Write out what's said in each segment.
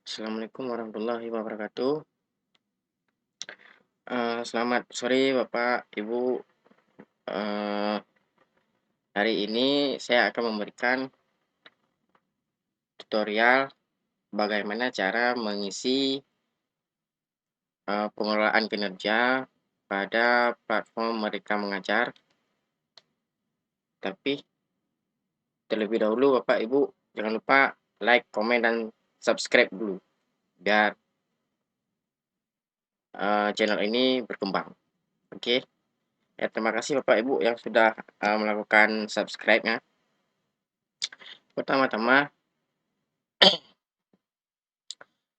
Assalamualaikum warahmatullahi wabarakatuh. Selamat sore Bapak, Ibu. Eee, Hari ini saya akan memberikan tutorial bagaimana cara mengisi, pengelolaan kinerja pada platform Merdeka Mengajar. Tapi terlebih dahulu Bapak, Ibu, jangan lupa like, komen, dan subscribe dulu biar, channel ini berkembang, oke? Ya, terima kasih Bapak, Ibu, yang sudah, melakukan subscribe-nya. Pertama-tama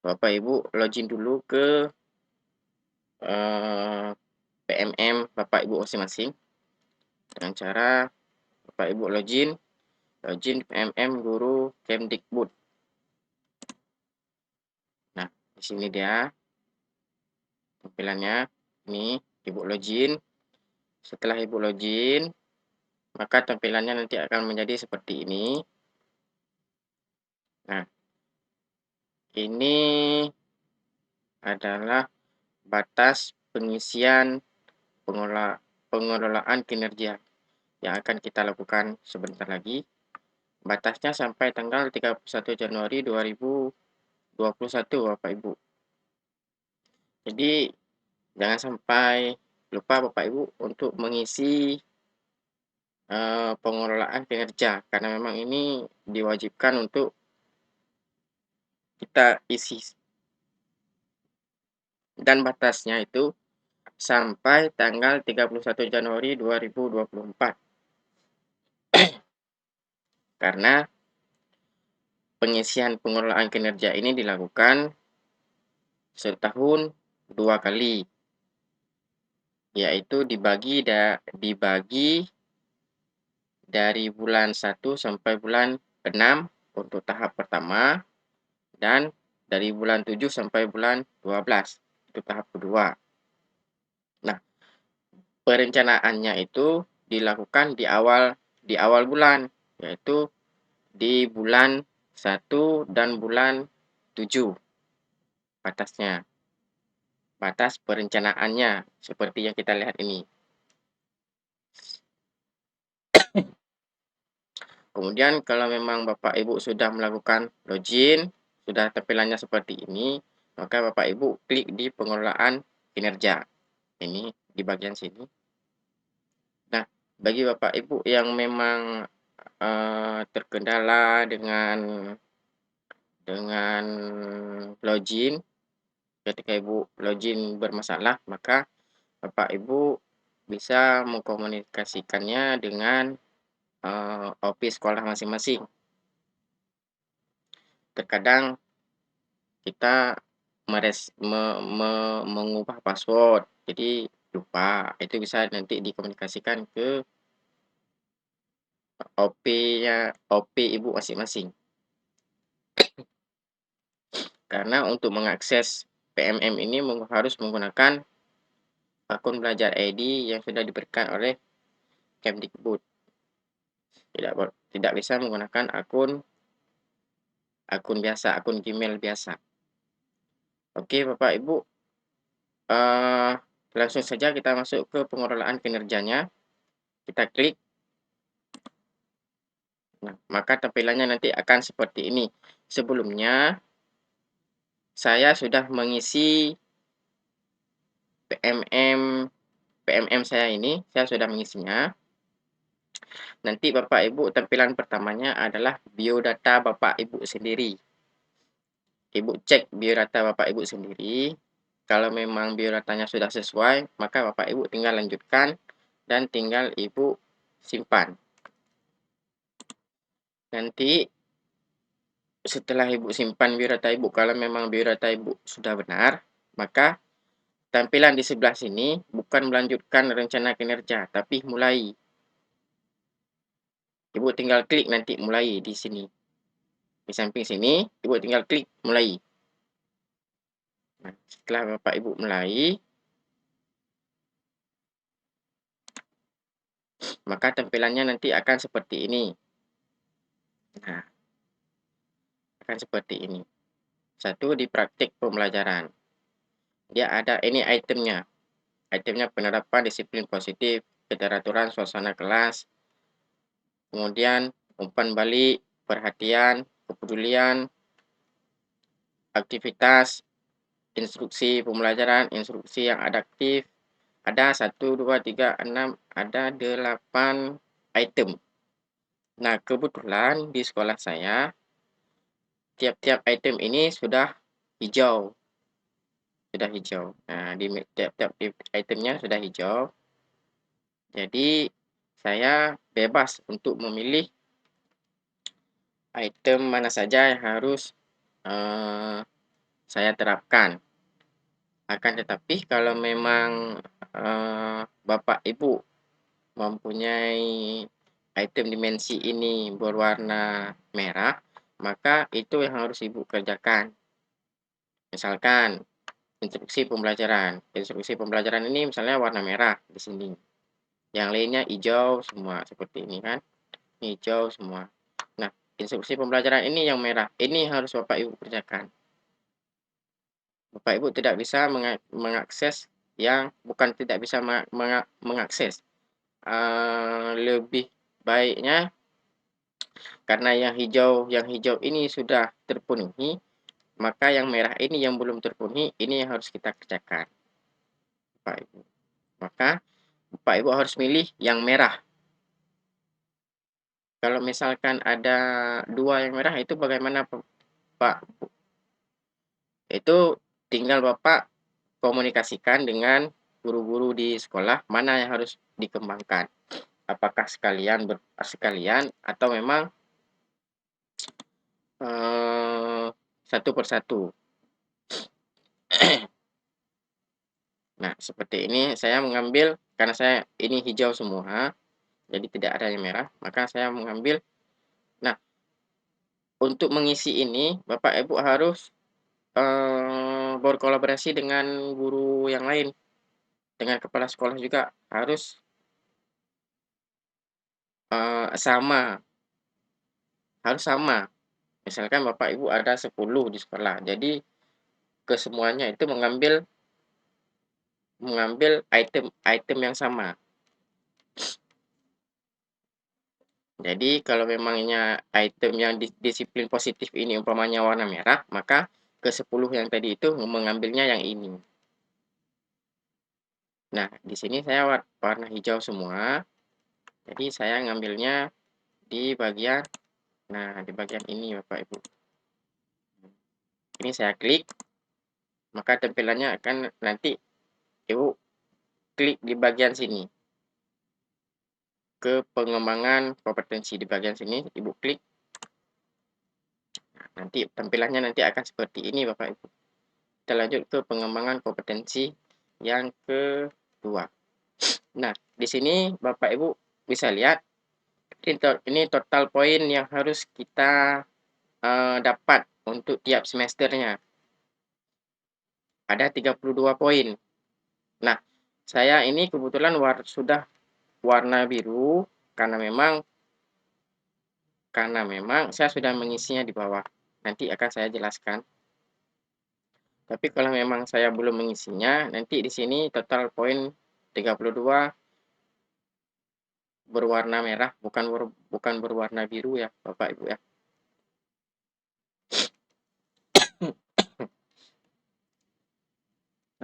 Bapak Ibu login dulu ke PMM Bapak Ibu masing-masing dengan cara Bapak Ibu login PMM Guru Kemdikbud. Nah, di sini dia tampilannya. Ini Ibu login. Setelah Ibu login, maka tampilannya nanti akan menjadi seperti ini. Nah, ini adalah batas pengisian pengelolaan kinerja yang akan kita lakukan sebentar lagi. Batasnya sampai tanggal 31 Januari 2021 Bapak Ibu. Jadi jangan sampai lupa Bapak Ibu untuk mengisi, pengelolaan kinerja, karena memang ini diwajibkan untuk kita isi, dan batasnya itu sampai tanggal 31 Januari 2024. Karena pengisian pengelolaan kinerja ini dilakukan setahun 2 kali, yaitu dibagi dari bulan 1 sampai bulan 6 untuk tahap pertama, dan dari bulan 7 sampai bulan 12 itu tahap kedua. Nah, perencanaannya itu dilakukan di awal bulan, yaitu di bulan 1 dan bulan 7 batasnya. Batas perencanaannya seperti yang kita lihat ini. Kemudian kalau memang Bapak Ibu sudah melakukan login, sudah tampilannya seperti ini, maka Bapak Ibu klik di pengelolaan kinerja. Ini di bagian sini. Nah, bagi Bapak Ibu yang memang, terkendala dengan login, ketika Ibu login bermasalah, maka Bapak Ibu bisa mengkomunikasikannya dengan, OP sekolah masing-masing. Terkadang kita mengubah password, jadi lupa. Itu bisa nanti dikomunikasikan ke OP Ibu masing-masing. Karena untuk mengakses PMM ini harus menggunakan akun belajar ID yang sudah diberikan oleh Kemdikbud. Tidak bisa menggunakan akun biasa, akun Gmail biasa. Oke Bapak Ibu, langsung saja kita masuk ke pengelolaan kinerjanya. Kita klik. Nah, maka tampilannya nanti akan seperti ini. Sebelumnya saya sudah mengisi PMM saya ini, saya sudah mengisinya. Nanti Bapak Ibu tampilan pertamanya adalah biodata Bapak Ibu sendiri. Ibu cek biodata Bapak Ibu sendiri. Kalau memang biodatanya sudah sesuai, maka Bapak Ibu tinggal lanjutkan dan tinggal Ibu simpan. Nanti setelah Ibu simpan biodata Ibu, kalau memang biodata Ibu sudah benar, maka tampilan di sebelah sini bukan melanjutkan rencana kinerja, tapi mulai. Ibu tinggal klik nanti mulai di sini. Di samping sini, Ibu tinggal klik mulai. Nah, setelah Bapak Ibu mulai, maka tampilannya nanti akan seperti ini. Nah, akan seperti ini. Satu di praktik pembelajaran. Dia ada ini itemnya. Itemnya penerapan disiplin positif, keteraturan suasana kelas, kemudian umpan balik, perhatian, kepedulian, aktivitas, instruksi pembelajaran, instruksi yang adaptif. Ada 1, 2, 3, 6, ada 8 item. Nah, kebetulan di sekolah saya, tiap-tiap item ini sudah hijau. Sudah hijau. Nah, di tiap-tiap itemnya sudah hijau. Jadi, saya bebas untuk memilih item mana saja yang harus saya terapkan. Akan tetapi kalau memang Bapak Ibu mempunyai item dimensi ini berwarna merah, maka itu yang harus Ibu kerjakan. Misalkan instruksi pembelajaran. Instruksi pembelajaran ini misalnya warna merah di sini. Yang lainnya hijau semua seperti ini kan. Hijau semua. Nah, instruksi pembelajaran ini yang merah. Ini harus Bapak Ibu kerjakan. Bapak Ibu tidak bisa mengakses yang bukan tidak bisa mengakses. Lebih baiknya karena yang hijau ini sudah terpenuhi, maka yang merah ini yang belum terpenuhi, ini yang harus kita kerjakan. Bapak Ibu. Maka Bapak Ibu harus milih yang merah. Kalau misalkan ada 2 yang merah itu bagaimana Pak? Itu tinggal Bapak komunikasikan dengan guru-guru di sekolah mana yang harus dikembangkan. Apakah sekalian atau memang satu persatu. Nah, seperti ini saya mengambil karena saya ini hijau semua, jadi tidak ada yang merah, maka saya mengambil. Nah, untuk mengisi ini Bapak Ibu harus berkolaborasi dengan guru yang lain, dengan kepala sekolah juga harus sama, harus sama. Misalkan Bapak Ibu ada 10 di sekolah, jadi kesemuanya itu mengambil item yang sama. Jadi kalau memangnya item yang disiplin positif ini umpamanya warna merah, maka ke-10 yang tadi itu mengambilnya yang ini. Nah, di sini saya warna hijau semua. Jadi saya ngambilnya di bagian di bagian ini Bapak Ibu. Ini saya klik, maka tampilannya akan nanti Ibu klik di bagian sini. Ke pengembangan kompetensi di bagian sini, Ibu klik. Nah, nanti tampilannya nanti akan seperti ini Bapak Ibu. Kita lanjut ke pengembangan kompetensi yang kedua. Nah, di sini Bapak Ibu bisa lihat ini total poin yang harus kita dapat untuk tiap semesternya. Ada 32 poin. Nah, saya ini kebetulan sudah warna biru karena memang saya sudah mengisinya di bawah. Nanti akan saya jelaskan. Tapi kalau memang saya belum mengisinya, nanti di sini total poin 32 berwarna merah, bukan berwarna biru ya, Bapak Ibu ya.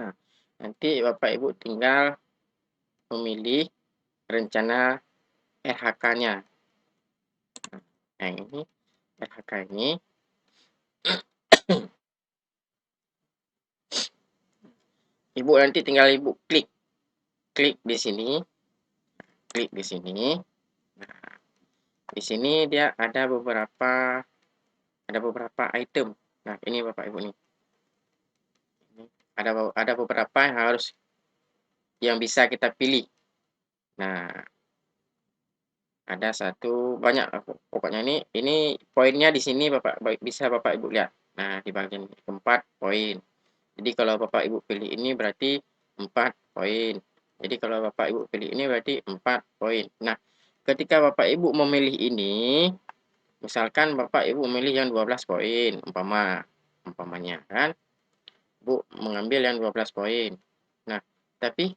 Nah, nanti Bapak Ibu tinggal memilih rencana RHK-nya. Nah, ini RHK ini Ibu nanti tinggal Ibu klik di sini, klik di sini. Nah, di sini dia ada beberapa item. Nah, ini Bapak Ibu nih. Ada beberapa yang bisa kita pilih. Nah, ada banyak pokoknya ini poinnya di sini bisa Bapak Ibu lihat. Nah, di bagian keempat poin. Jadi kalau Bapak Ibu pilih ini berarti 4 poin. Jadi kalau Bapak Ibu pilih ini berarti 4 poin. Nah, ketika Bapak Ibu memilih ini, misalkan Bapak Ibu memilih yang 12 poin umpama. umpamanya kan. Ibu mengambil yang 12 poin. Nah, tapi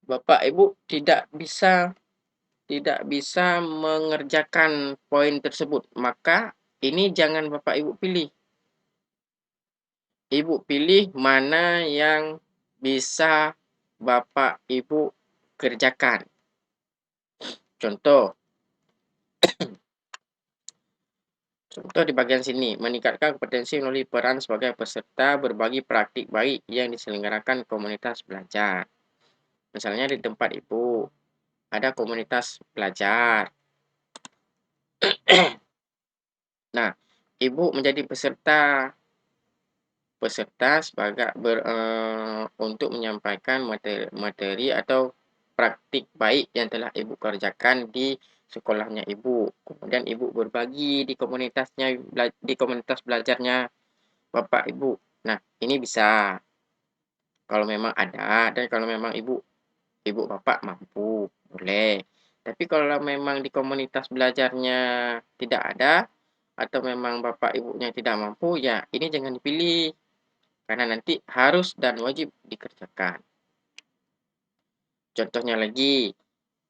Bapak Ibu tidak bisa mengerjakan poin tersebut, maka ini jangan Bapak Ibu pilih. Ibu pilih mana yang bisa Bapak Ibu kerjakan. Contoh di bagian sini, meningkatkan kompetensi melalui peran sebagai peserta berbagi praktik baik yang diselenggarakan komunitas belajar. Misalnya di tempat Ibu, ada komunitas belajar. Nah, Ibu menjadi peserta sebagai untuk menyampaikan materi atau praktik baik yang telah Ibu kerjakan di sekolahnya Ibu. Kemudian Ibu berbagi di komunitas belajarnya Bapak Ibu. Nah, ini bisa kalau memang ada dan kalau memang Ibu Bapak mampu, boleh. Tapi kalau memang di komunitas belajarnya tidak ada atau memang Bapak Ibunya tidak mampu, ya ini jangan dipilih. Karena nanti harus dan wajib dikerjakan. Contohnya lagi,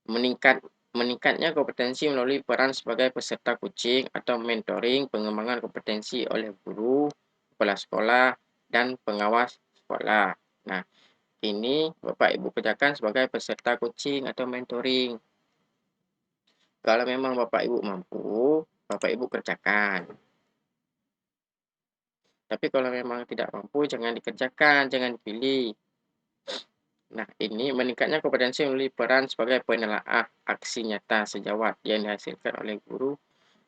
meningkatnya kompetensi melalui peran sebagai peserta coaching atau mentoring pengembangan kompetensi oleh guru, kepala sekolah, dan pengawas sekolah. Nah, ini Bapak Ibu kerjakan sebagai peserta coaching atau mentoring. Kalau memang Bapak Ibu mampu, Bapak Ibu kerjakan. Tapi kalau memang tidak mampu, jangan dikerjakan, jangan dipilih. Nah, ini meningkatnya kompetensi melalui peran sebagai penelaah aksi nyata sejawat yang dihasilkan oleh guru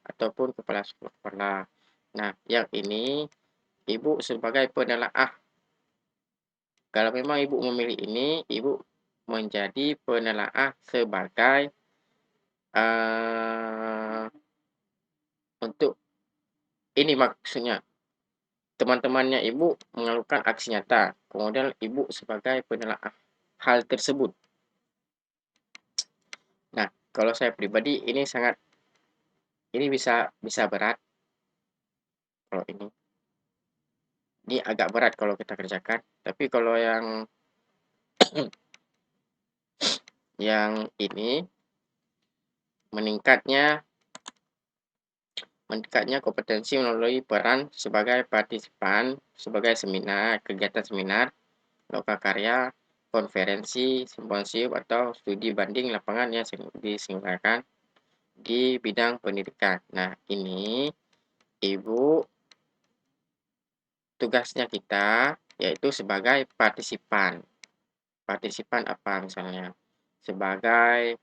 ataupun kepala sekolah. Nah, yang ini Ibu sebagai penelaah. Kalau memang Ibu memilih ini, Ibu menjadi penelaah sebagai untuk ini maksudnya teman-temannya Ibu melakukan aksi nyata, kemudian Ibu sebagai penelaah hal tersebut. Nah, kalau saya pribadi ini bisa berat kalau ini agak berat kalau kita kerjakan. Tapi kalau yang ini meningkatnya kompetensi melalui peran sebagai partisipan sebagai kegiatan seminar, lokakarya, konferensi, simposium atau studi banding lapangan yang diselenggarakan di bidang pendidikan. Nah, ini Ibu tugasnya kita yaitu sebagai partisipan. Partisipan apa misalnya? Sebagai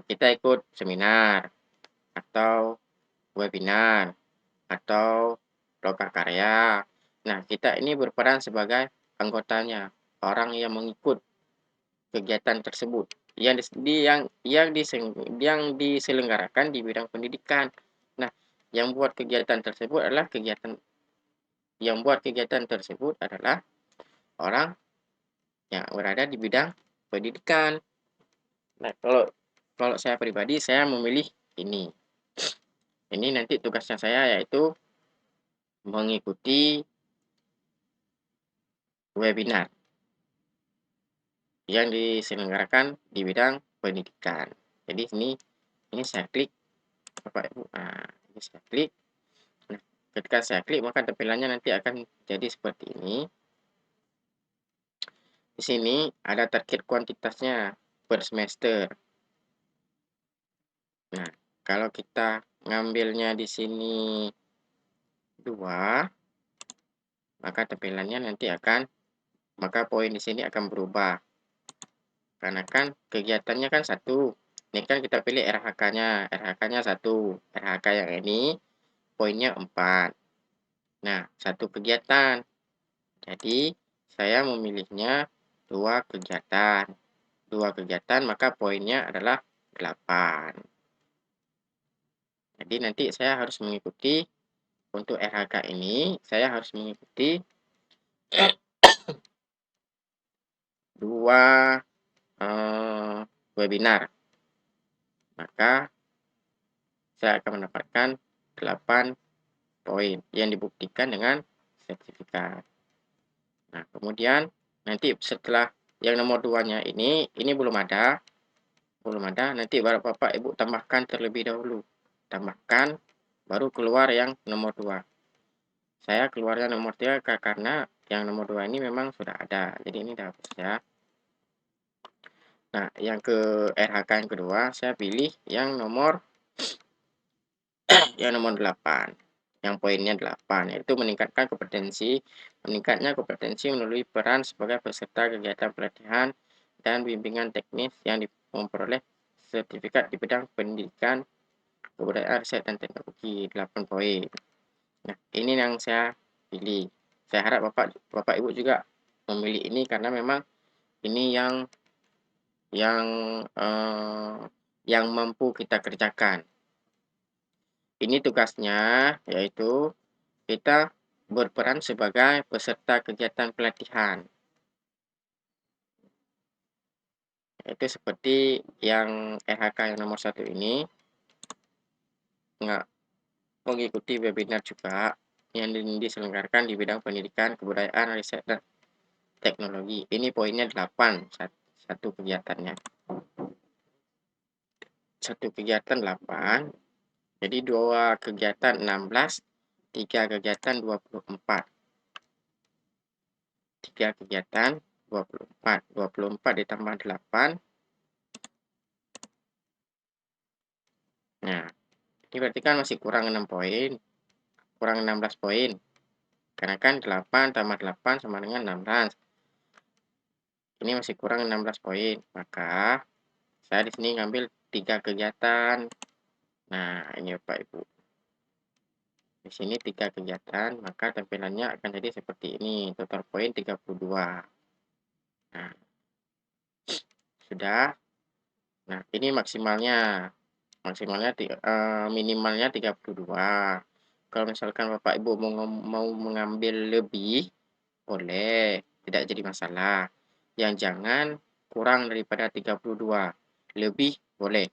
kita ikut seminar atau webinar atau lokakarya. Nah, kita ini berperan sebagai anggotanya, orang yang mengikut kegiatan tersebut yang diselenggarakan di bidang pendidikan. Nah, yang buat kegiatan tersebut adalah orang yang berada di bidang pendidikan. Nah, kalau saya pribadi saya memilih ini. Ini nanti tugasnya saya yaitu mengikuti webinar yang diselenggarakan di bidang pendidikan. Jadi ini saya klik Bapak Ibu. Nah, ini saya klik. Nah, ketika saya klik maka tampilannya nanti akan jadi seperti ini. Di sini ada target kuantitasnya per semester. Nah, kalau kita ngambilnya di sini 2, maka tampilannya maka poin di sini akan berubah. Karena kan kegiatannya kan 1. Ini kan kita pilih RHK-nya. RHK-nya 1. RHK yang ini poinnya 4. Nah, 1 kegiatan. Jadi, saya memilihnya 2 kegiatan. 2 kegiatan maka poinnya adalah 8. Jadi nanti saya harus mengikuti untuk RHK ini, saya harus mengikuti 2 webinar. Maka saya akan mendapatkan 8 poin yang dibuktikan dengan sertifikat. Nah, kemudian nanti setelah yang nomor 2-nya ini belum ada, nanti baru Bapak Ibu tambahkan terlebih dahulu. Tambahkan, baru keluar yang nomor 2. Saya keluarnya nomor 3 karena yang nomor 2 ini memang sudah ada. Jadi ini udah hapus ya. Nah, yang ke RHK yang kedua, saya pilih yang nomor 8. Yang poinnya 8, yaitu meningkatnya kompetensi melalui peran sebagai peserta kegiatan pelatihan dan bimbingan teknis yang memperoleh sertifikat di bidang pendidikan, kebudayaan, riset, dan teknologi. 8 poin. Nah, ini yang saya pilih. Saya harap Bapak Ibu juga memilih ini karena memang ini yang eh, yang mampu kita kerjakan. Ini tugasnya yaitu kita berperan sebagai peserta kegiatan pelatihan. Itu seperti yang RHK yang nomor 1 ini mengikuti webinar juga yang diselenggarakan di bidang pendidikan, kebudayaan, riset, dan teknologi. Ini poinnya 8, satu kegiatannya. Satu kegiatan 8, jadi 2 kegiatan 16, 3 kegiatan 24. 3 kegiatan 24. 24 ditambah 8. Nah, ini berarti kan masih kurang 6 poin. Kurang 16 poin. Karena kan 8 tambah 8 sama dengan 16. Ini masih kurang 16 poin. Maka saya di sini ngambil 3 kegiatan. Nah, ini Bapak Ibu. Di sini 3 kegiatan, maka tampilannya akan jadi seperti ini. Total poin 32. Nah, sudah. Nah, ini maksimalnya. Minimalnya 32. Kalau misalkan Bapak Ibu mau mengambil lebih, boleh, tidak jadi masalah. Yang jangan kurang daripada 32. Lebih boleh.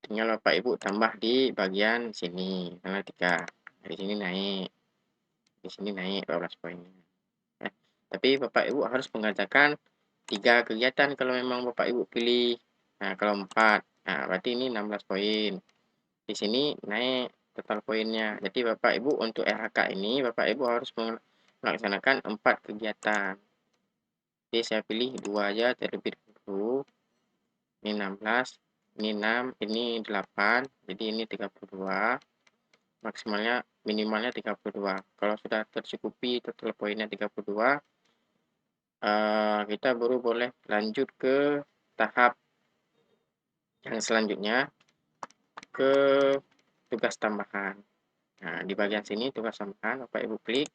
Tinggal Bapak Ibu tambah di bagian sini, tanggal 3. Di sini naik. Di sini naik 12 poin. Tapi Bapak Ibu harus mengerjakan 3 kegiatan kalau memang Bapak Ibu pilih. Nah, kalau 4, nah berarti ini 16 poin. Di sini naik total poinnya. Jadi Bapak Ibu untuk RHK ini Bapak Ibu harus melaksanakan 4 kegiatan. Jadi saya pilih 2 aja terlebih dahulu. Ini 16, ini 6, ini 8, jadi ini 32. Maksimalnya minimalnya 32. Kalau sudah tercukupi total poinnya 32, kita baru boleh lanjut ke tahap yang selanjutnya, ke tugas tambahan. Nah, di bagian sini tugas tambahan Bapak Ibu klik.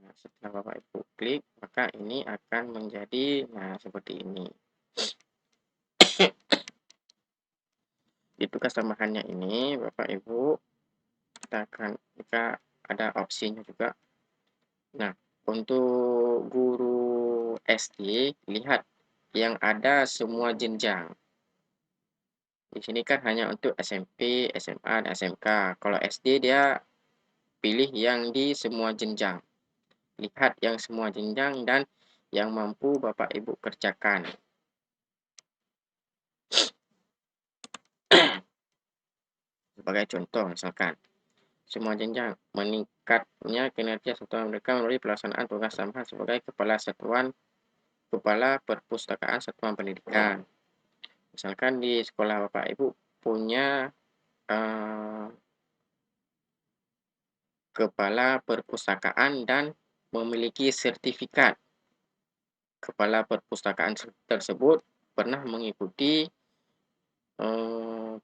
Nah, setelah Bapak Ibu klik, maka ini akan menjadi seperti ini. Di tugas tambahannya ini Bapak Ibu kita ada opsinya juga. Nah, untuk guru SD, lihat yang ada semua jenjang. Di sini kan hanya untuk SMP, SMA, dan SMK. Kalau SD dia pilih yang di semua jenjang. Lihat yang semua jenjang dan yang mampu Bapak Ibu kerjakan. Sebagai contoh misalkan, semua jenjang meningkatnya kinerja satuan mereka melalui pelaksanaan tugas tambahan sebagai kepala perpustakaan satuan pendidikan. Misalkan di sekolah Bapak Ibu punya kepala perpustakaan dan memiliki sertifikat. Kepala perpustakaan tersebut pernah mengikuti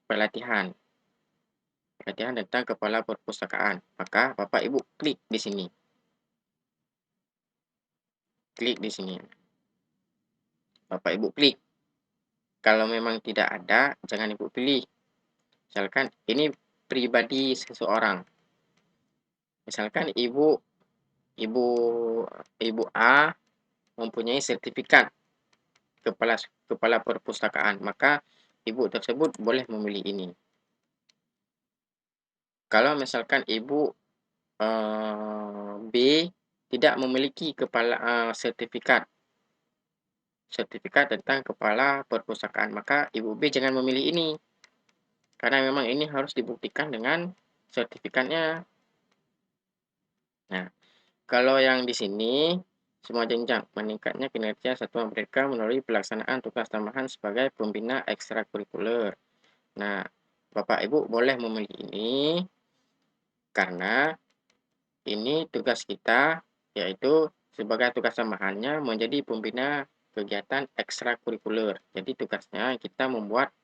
pelatihan tentang kepala perpustakaan. Maka Bapak Ibu klik di sini. Klik di sini. Bapak Ibu klik. Kalau memang tidak ada, jangan Ibu pilih. Misalkan ini pribadi seseorang. Misalkan ibu A mempunyai sertifikat kepala perpustakaan, maka ibu tersebut boleh memilih ini. Kalau misalkan ibu, B tidak memiliki sertifikat sertifikat tentang kepala perpustakaan, maka ibu B jangan memilih ini, karena memang ini harus dibuktikan dengan sertifikatnya. Nah, kalau yang di sini, semua jenjang meningkatnya kinerja satuan pendidikan melalui pelaksanaan tugas tambahan sebagai pembina ekstrakurikuler. Nah, Bapak Ibu boleh memilih ini karena ini tugas kita, yaitu sebagai tugas tambahannya menjadi pembina kegiatan ekstrakurikuler. Jadi tugasnya kita membuat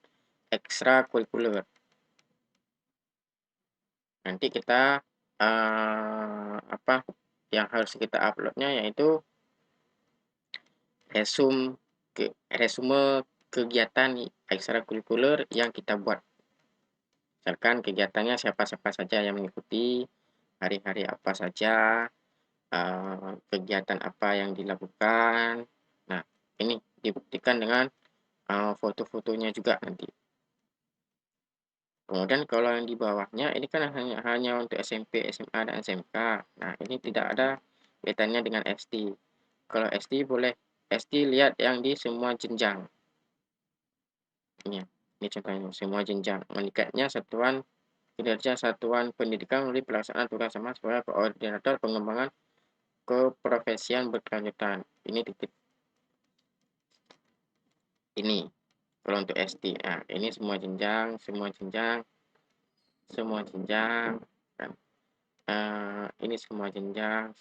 ekstrakurikuler. Nanti kita apa yang harus kita uploadnya yaitu resume kegiatan ekstrakurikuler yang kita buat. Misalkan kegiatannya siapa-siapa saja yang mengikuti, hari-hari apa saja, kegiatan apa yang dilakukan. Nah, ini dibuktikan dengan foto-fotonya juga nanti. Kemudian kalau yang di bawahnya ini kan hanya untuk SMP, SMA, dan SMK. Nah, ini tidak ada kaitannya dengan SD. Kalau SD boleh SD lihat yang di semua jenjang. Ini contohnya semua jenjang. Meningkatnya kinerja satuan pendidikan melalui pelaksanaan tugas sama sebagai koordinator pengembangan keprofesian berkelanjutan. Ini titik ini kalau untuk SD. Nah, ini semua jenjang, kan. Ini semua jenjang.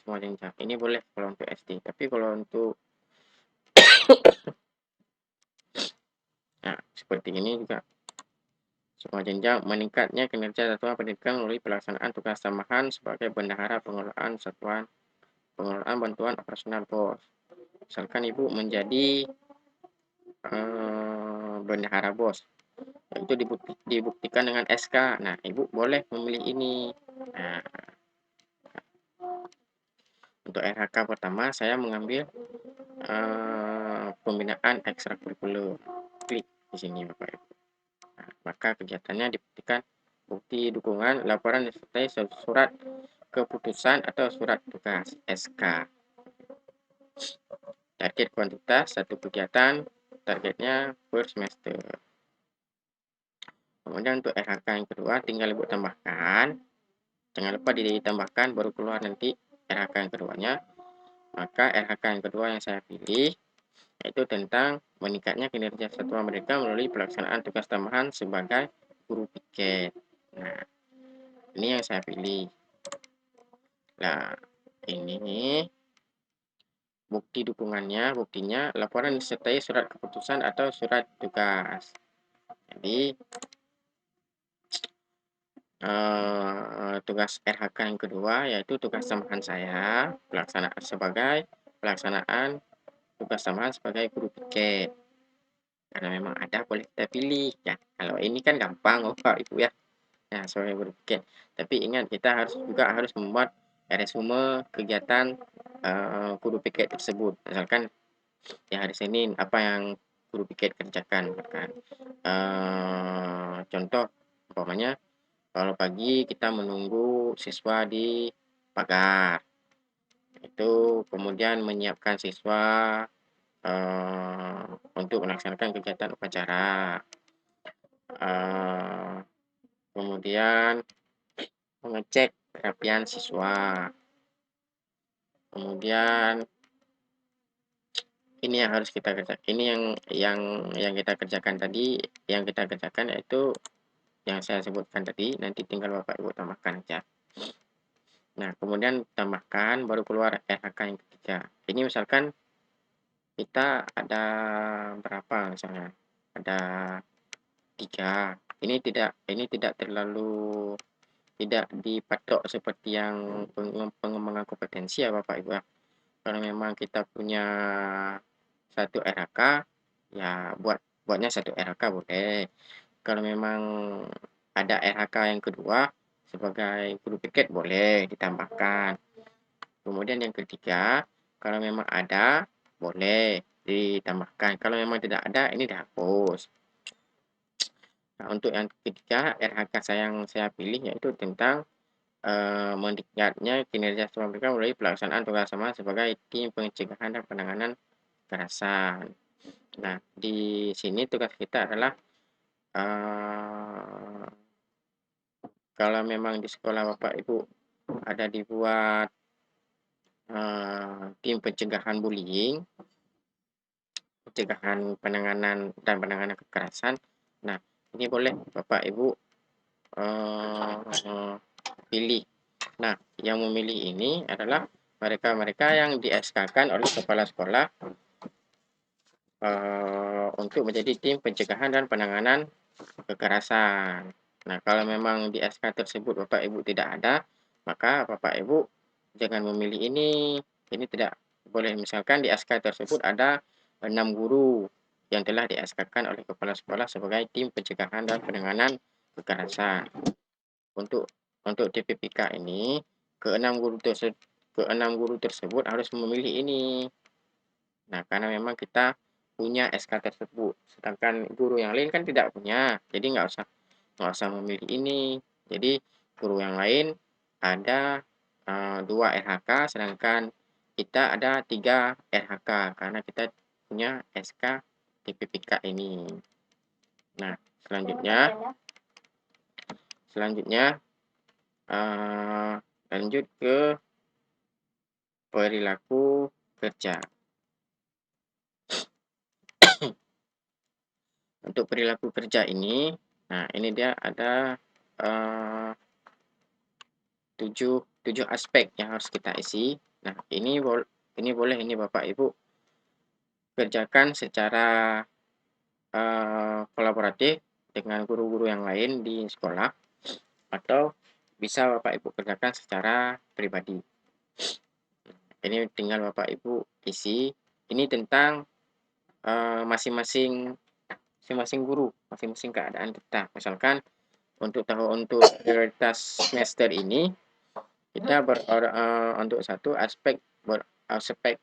Ini boleh kalau untuk SD. Tapi kalau untuk seperti ini juga semua jenjang meningkatnya kinerja satuan pendidikan melalui pelaksanaan tugas tambahan sebagai bendahara pengelolaan bantuan operasional BOS. Misalkan ibu menjadi bendahara BOS, itu dibuktikan dengan SK. Nah, ibu boleh memilih ini. Nah, untuk RHK pertama saya mengambil pembinaan ekstrakurikuler. Klik di sini Bapak Ibu. Nah, maka kegiatannya dibuktikan bukti dukungan laporan disertai surat keputusan atau surat tugas SK. Target kuantitas satu kegiatan, targetnya per semester. Kemudian untuk RHK yang kedua tinggal ibu tambahkan, jangan lupa ditambahkan baru keluar nanti RHK yang keduanya. Maka RHK yang kedua yang saya pilih yaitu tentang meningkatnya kinerja satuan mereka melalui pelaksanaan tugas tambahan sebagai guru piket. Nah, ini yang saya pilih. Nah, ini buktinya laporan disertai surat keputusan atau surat tugas. Jadi tugas RHK yang kedua yaitu tugas tambahan saya pelaksanaan tugas tambahan sebagai guru piket. Karena memang ada boleh kita pilih ya. Kalau ini kan gampang Bapak Ibu ya. Nah, sebagai guru piket. Tapi ingat kita harus membuat resume kegiatan guru piket tersebut. Misalkan ya hari Senin apa yang guru piket kerjakan kan. Contoh umpamanya kalau pagi kita menunggu siswa di pagar. Itu kemudian menyiapkan siswa untuk melaksanakan kegiatan upacara. Kemudian mengecek kerapian siswa. Kemudian ini yang harus kita kerjakan. Ini yang kita kerjakan tadi, yang kita kerjakan yaitu yang saya sebutkan tadi. Nanti tinggal Bapak Ibu tambahkan aja. Nah, kemudian tambahkan baru keluar RHK yang ketiga. Ini misalkan kita ada berapa misalnya? Ada 3. Ini tidak terlalu tidak dipatok seperti yang pengembangan kompetensi ya Bapak Ibu ya. Kalau memang kita punya satu RHK ya buatnya satu RHK boleh. Kalau memang ada RHK yang kedua sebagai guru piket boleh ditambahkan. Kemudian yang ketiga, kalau memang ada boleh ditambahkan. Kalau memang tidak ada ini dihapus. Nah, untuk yang ketiga, RHK yang saya pilih yaitu tentang meningkatnya kinerja semua mereka melalui pelaksanaan tugas sama sebagai tim pencegahan dan penanganan kekerasan. Nah, di sini tugas kita adalah uh, kalau memang di sekolah Bapak Ibu ada dibuat tim pencegahan bullying, pencegahan penanganan dan penanganan kekerasan. Nah, ini boleh Bapak Ibu uh, pilih. Nah, yang memilih ini adalah mereka-mereka yang di-SK-kan oleh kepala sekolah untuk menjadi tim pencegahan dan penanganan kekerasan. Nah, kalau memang di SK tersebut Bapak Ibu tidak ada, maka Bapak Ibu jangan memilih ini. Ini tidak boleh. Misalkan di SK tersebut ada 6 guru yang telah di SK-kan oleh kepala sekolah sebagai tim pencegahan dan penanganan kekerasan. Untuk TPPK ini, keenam guru tersebut harus memilih ini. Nah, karena memang kita punya SK tersebut, sedangkan guru yang lain kan tidak punya, jadi nggak usah memilih ini. Jadi guru yang lain ada 2 RHK, sedangkan kita ada 3 RHK karena kita punya SK TPPK ini. Nah, selanjutnya lanjut ke perilaku kerja. Untuk perilaku kerja ini, nah ini dia ada 7 aspek yang harus kita isi. Nah, ini boleh ini Bapak Ibu kerjakan secara kolaboratif dengan guru-guru yang lain di sekolah atau bisa Bapak Ibu kerjakan secara pribadi. Ini tinggal Bapak Ibu isi. Ini tentang masing-masing guru, masing-masing keadaan kita. Misalkan untuk prioritas semester ini kita untuk satu aspek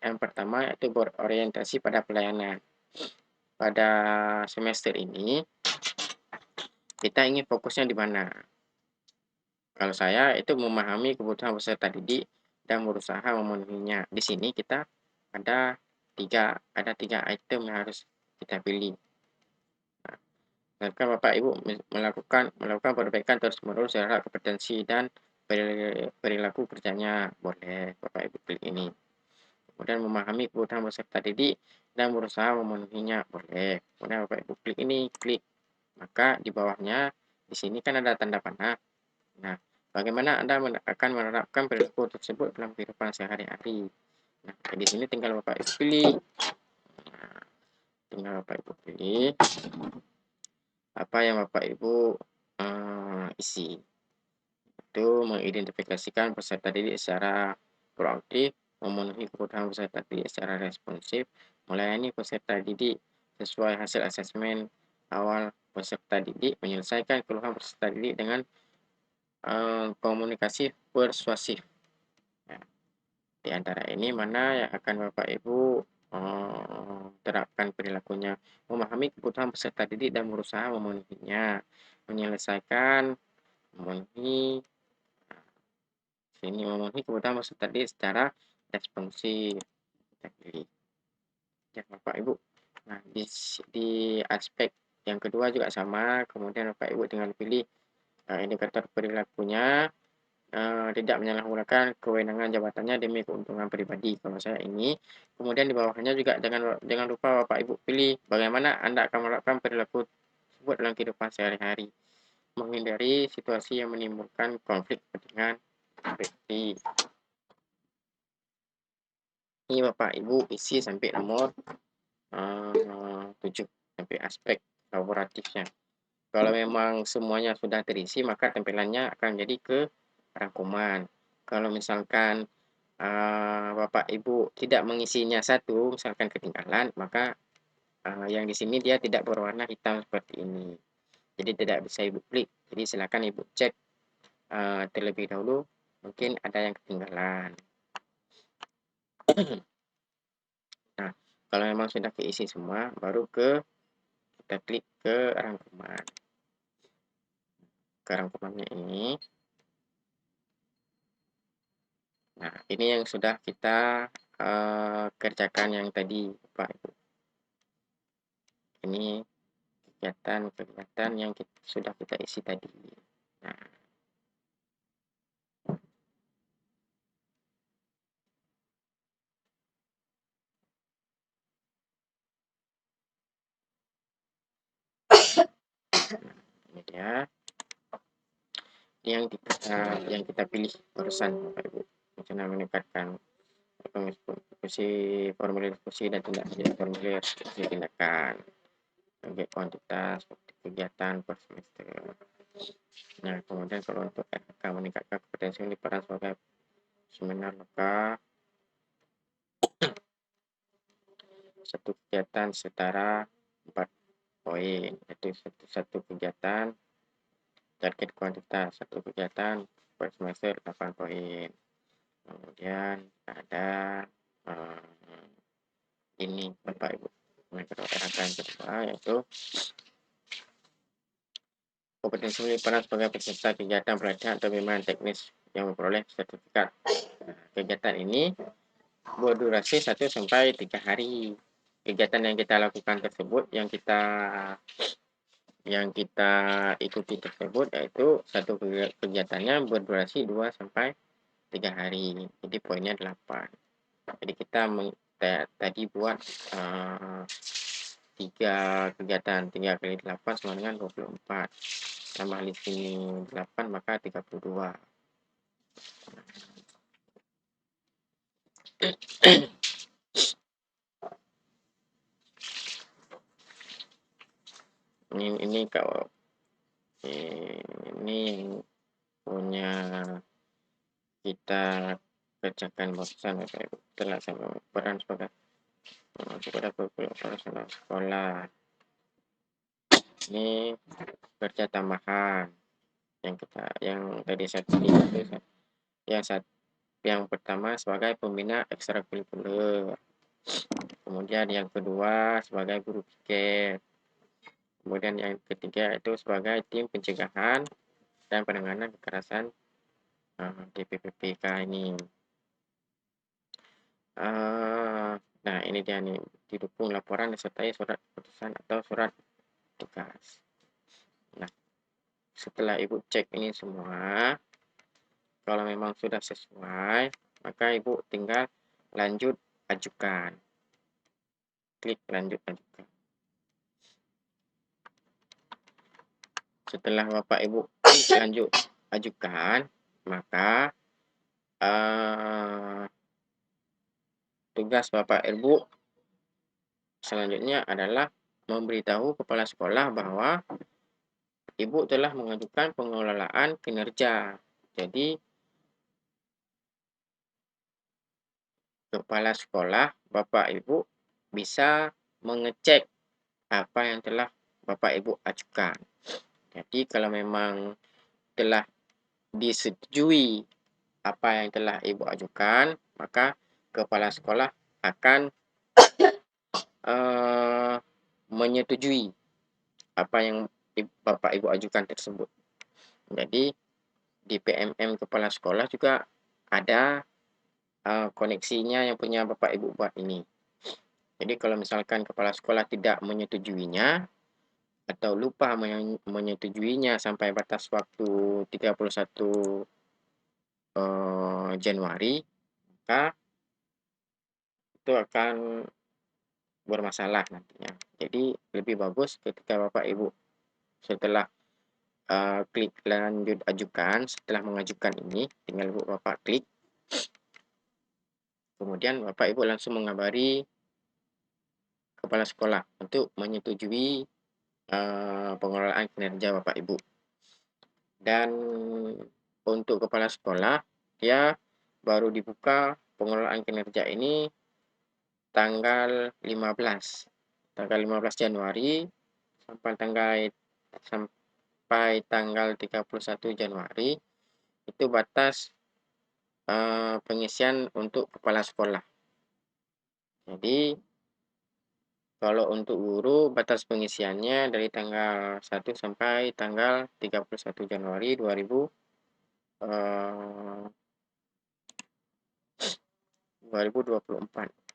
yang pertama yaitu berorientasi pada pelayanan. Pada semester ini kita ingin fokusnya di mana? Kalau saya itu memahami kebutuhan peserta didik dan berusaha memenuhinya. Di sini kita ada tiga item yang harus kita pilih. Maka Bapak Ibu melakukan perbaikan terus-menerus terhadap kompetensi dan perilaku kerjanya. Boleh Bapak Ibu klik ini. Kemudian memahami kebutuhan peserta didik dan berusaha memenuhinya. Boleh. Kemudian Bapak Ibu klik ini, klik. Maka di bawahnya di sini kan ada tanda panah. Nah, bagaimana Anda akan menerapkan perilaku tersebut dalam kehidupan sehari-hari? Nah, di sini tinggal Bapak Ibu pilih. Nah, tinggal Bapak Ibu pilih apa yang Bapak Ibu isi. Itu mengidentifikasikan peserta didik secara proaktif, memenuhi kebutuhan peserta didik secara responsif, melayani peserta didik sesuai hasil asesmen awal peserta didik, menyelesaikan keluhan peserta didik dengan komunikasi persuasif. Nah, di antara ini mana yang akan Bapak Ibu terapkan perilakunya? Memahami kebutuhan peserta didik dan berusaha memenuhinya, menyelesaikan, memenuhi, sini memenuhi kebutuhan peserta didik secara responsif. Kita pilih ya Bapak Ibu. Nah, di aspek yang kedua juga sama, kemudian Bapak Ibu tinggal pilih indikator perilakunya, tidak menyalahgunakan kewenangan jabatannya demi keuntungan pribadi. Kalau saya ini, kemudian di bawahnya juga jangan lupa Bapak Ibu pilih bagaimana Anda akan menerapkan perilaku tersebut dalam kehidupan sehari-hari, menghindari situasi yang menimbulkan konflik kepentingan seperti ini Bapak Ibu isi sampai nomor 7 sampai aspek kolaboratifnya. Kalau memang semuanya sudah terisi, maka tampilannya akan jadi ke rangkuman. Kalau misalkan Bapak Ibu tidak mengisinya satu, misalkan ketinggalan, maka yang di sini dia tidak berwarna hitam seperti ini. Jadi tidak bisa Ibu klik. Jadi silakan Ibu cek terlebih dahulu, mungkin ada yang ketinggalan. Nah, kalau memang sudah keisi semua, baru kita klik ke rangkuman. ke rangkumannya ini. Nah, ini yang sudah kita kerjakan yang tadi, Bapak Ibu. Ini kegiatan-kegiatan yang sudah kita isi tadi. Nah, ini dia yang kita pilih barusan, Bapak Ibu. Rencana meningkatkan fungsi formulir diskusi dan tindak lanjut formulir diskusi tindakan sebagai kuantitas kegiatan per semester. Nah, kemudian kalau untuk RK meningkatkan kompetensi peran sebagai seminar, maka satu kegiatan setara 4 poin, yaitu satu kegiatan target kuantitas, satu kegiatan per semester 8 poin. Kemudian ada ini Bapak Ibu, yang kedua yaitu kompetensi peran sebagai peserta kegiatan pelatihan atau bimbingan teknis yang memperoleh sertifikat. Kegiatan ini berdurasi 1 sampai 3 hari. Kegiatan yang kita lakukan tersebut, yang kita ikuti tersebut, yaitu satu kegiatannya berdurasi 2 sampai 3 hari. Jadi poinnya 8. Jadi kita tadi buat 3 kegiatan, 3 kali 8 sama dengan 24. Tambah di sini 8 maka 32. Ini kalau ini punya kita kerjakan barusan, Bapak Ibu, telah sama peran sebagai operasional sekolah. Ini kerja tambahan yang tadi saya pilih itu yang pertama sebagai pembina ekstrakurikuler, kemudian yang kedua sebagai guru piket, kemudian yang ketiga itu sebagai tim pencegahan dan penanganan kekerasan di PPPK ini. Nah, ini dia nih, didukung laporan disertai surat keputusan atau surat tugas. Nah, setelah Ibu cek ini semua, kalau memang sudah sesuai, maka Ibu tinggal lanjut ajukan. Klik lanjut ajukan. Setelah Bapak Ibu lanjut ajukan, maka tugas Bapak Ibu selanjutnya adalah memberitahu kepala sekolah bahwa Ibu telah mengajukan pengelolaan kinerja. Jadi kepala sekolah, Bapak Ibu bisa mengecek apa yang telah Bapak Ibu ajukan. Jadi kalau memang telah disetujui apa yang telah Ibu ajukan, maka kepala sekolah akan menyetujui apa yang Bapak Ibu ajukan tersebut. Jadi di PMM kepala sekolah juga ada koneksinya yang punya Bapak Ibu buat ini. Jadi kalau misalkan kepala sekolah tidak menyetujuinya atau lupa menyetujuinya sampai batas waktu 31 Januari, maka itu akan bermasalah nantinya. Jadi lebih bagus ketika Bapak Ibu setelah klik lanjut ajukan, setelah mengajukan ini, tinggal Bapak klik. Kemudian Bapak Ibu langsung mengabari kepala sekolah untuk menyetujui pengelolaan kinerja Bapak Ibu. Dan untuk kepala sekolah, ya baru dibuka pengelolaan kinerja ini tanggal 15 Januari sampai tanggal 31 Januari itu batas pengisian untuk kepala sekolah. Jadi Kalau untuk guru batas pengisiannya dari tanggal 1 sampai tanggal 31 Januari 2024,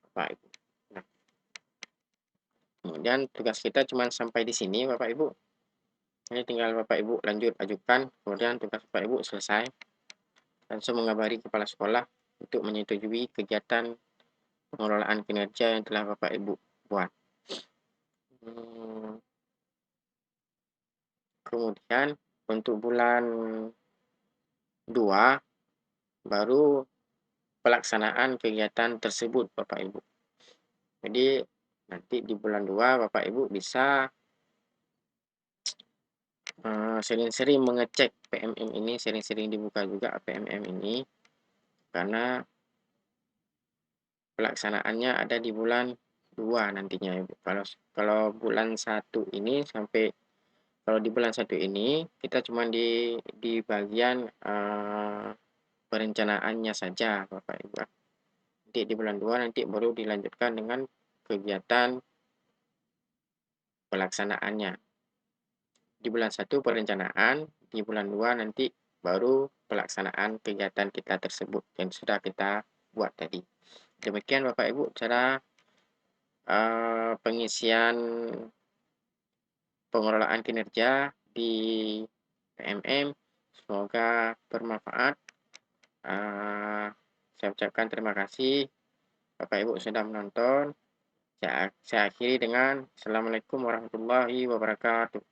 Bapak Ibu. Nah, kemudian tugas kita cuma sampai di sini Bapak Ibu. Ini tinggal Bapak Ibu lanjut ajukan, kemudian tugas Bapak Ibu selesai. Langsung mengabari kepala sekolah untuk menyetujui kegiatan pengelolaan kinerja yang telah Bapak Ibu buat. Kemudian untuk bulan 2 baru pelaksanaan kegiatan tersebut Bapak Ibu. Jadi nanti di bulan 2 Bapak Ibu bisa sering-sering mengecek PMM ini, sering-sering dibuka juga PMM ini, karena pelaksanaannya ada di bulan 2 nantinya Ibu. Kalau bulan 1 ini sampai kalau di bulan 1 ini kita cuma di bagian perencanaannya saja Bapak Ibu. Nanti di bulan 2 nanti baru dilanjutkan dengan kegiatan pelaksanaannya. Di bulan 1 perencanaan, di bulan 2 nanti baru pelaksanaan kegiatan kita tersebut yang sudah kita buat tadi. Demikian Bapak Ibu cara pengisian pengelolaan kinerja di PMM. Semoga bermanfaat. Saya ucapkan terima kasih Bapak Ibu sudah menonton. Saya akhiri dengan Assalamualaikum warahmatullahi wabarakatuh.